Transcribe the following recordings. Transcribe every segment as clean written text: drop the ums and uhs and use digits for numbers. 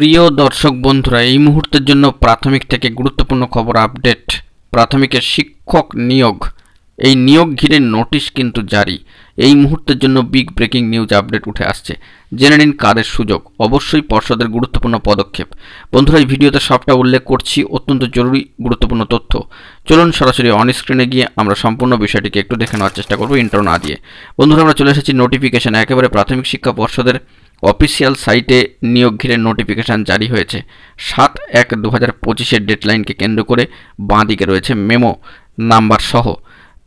প্রিয় দর্শক বন্ধুরা, এই মুহূর্তের জন্য প্রাথমিক থেকে গুরুত্বপূর্ণ খবর আপডেট। প্রাথমিকের শিক্ষক নিয়োগ, এই নিয়োগ ঘিরে নোটিশ কিন্তু জারি। এই মুহূর্তের জন্য বিগ ব্রেকিং নিউজ আপডেট উঠে আসছে। জেনে নিন কাদের সুযোগ, অবশ্যই পর্ষদের গুরুত্বপূর্ণ পদক্ষেপ। বন্ধুরা, এই ভিডিওতে সবটা উল্লেখ করছি, অত্যন্ত জরুরি গুরুত্বপূর্ণ তথ্য। চলুন সরাসরি অন স্ক্রিনে গিয়ে আমরা সম্পূর্ণ বিষয়টিকে একটু দেখে নেওয়ার চেষ্টা করব ইন্ট্রো না দিয়ে। বন্ধুরা, আমরা চলে এসেছি নোটিফিকেশন, একেবারে প্রাথমিক শিক্ষা পর্ষদের অফিসিয়াল সাইটে নিয়োগ ঘিরে নোটিফিকেশান জারি হয়েছে। 7/1/2025 ডেডলাইনকে কেন্দ্র করে বাঁ দিকে রয়েছে মেমো নাম্বার সহ।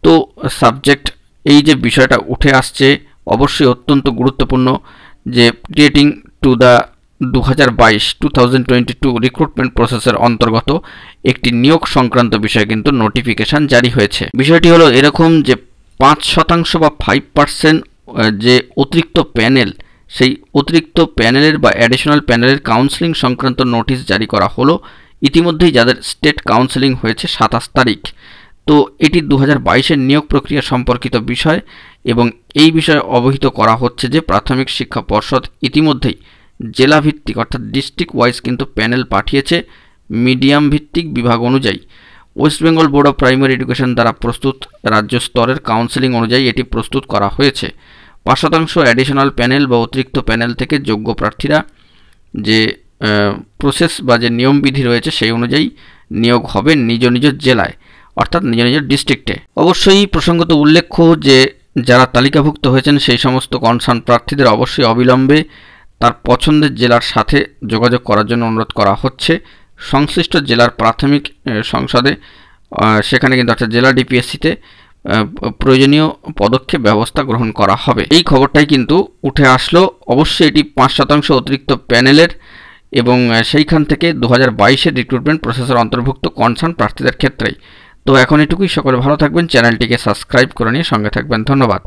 তো সাবজেক্ট, এই যে বিষয়টা উঠে আসছে অবশ্যই অত্যন্ত গুরুত্বপূর্ণ, যে ক্রিয়েটিং টু দ্য 2022 রিক্রুটমেন্ট প্রসেসের অন্তর্গত একটি নিয়োগ সংক্রান্ত বিষয়ে কিন্তু নোটিফিকেশান জারি হয়েছে। বিষয়টি হলো এরকম যে 5% বা 5% যে অতিরিক্ত প্যানেল, সেই অতিরিক্ত প্যানেলের বা অ্যাডিশনাল প্যানেলের কাউন্সেলিং সংক্রান্ত নোটিশ জারি করা হলো ইতিমধ্যেই, যাদের স্টেট কাউন্সেলিং হয়েছে 27 তারিখ। তো এটি 2022-এর নিয়োগ প্রক্রিয়া সম্পর্কিত বিষয়, এবং এই বিষয়ে অবহিত করা হচ্ছে যে প্রাথমিক শিক্ষা পর্ষদ ইতিমধ্যেই জেলা ভিত্তিক অর্থাৎ ডিস্ট্রিক্ট ওয়াইজ কিন্তু প্যানেল পাঠিয়েছে মিডিয়াম ভিত্তিক বিভাগ অনুযায়ী। West Bengal board of primary education দ্বারা প্রস্তুত রাজ্য স্তরের কাউন্সেলিং অনুযায়ী এটি প্রস্তুত করা হয়েছে। 5% অ্যাডিশনাল প্যানেল বা অতিরিক্ত প্যানেল থেকে যোগ্য প্রার্থীরা যে প্রসেস বা যে নিয়মবিধি রয়েছে সেই অনুযায়ী নিয়োগ হবে নিজ নিজ জেলায়, অর্থাৎ নিজ নিজ ডিস্ট্রিক্টে। অবশ্যই প্রসঙ্গত উল্লেখ্য যে যারা তালিকাভুক্ত হয়েছেন সেই সমস্ত কনসার্ন প্রার্থীদের অবশ্যই অবিলম্বে তার পছন্দের জেলার সাথে যোগাযোগ করার জন্য অনুরোধ করা হচ্ছে। সংশ্লিষ্ট জেলার প্রাথমিক সংসদে, সেখানে কিন্তু অর্থাৎ জেলা ডিপিএসসিতে প্রয়োজনীয় পদক্ষেপ ব্যবস্থা গ্রহণ করা হবে। এই খবরটাই কিন্তু উঠে আসলো। অবশ্যই এটি 5% অতিরিক্ত প্যানেলের, এবং সেইখান থেকে 2022-এর রিক্রুটমেন্ট প্রসেসের অন্তর্ভুক্ত কনসার্ন প্রার্থীদের ক্ষেত্রেই। তো এখন এটুকুই, সকলে ভালো থাকবেন, চ্যানেলটিকে সাবস্ক্রাইব করে নিয়ে সঙ্গে থাকবেন। ধন্যবাদ।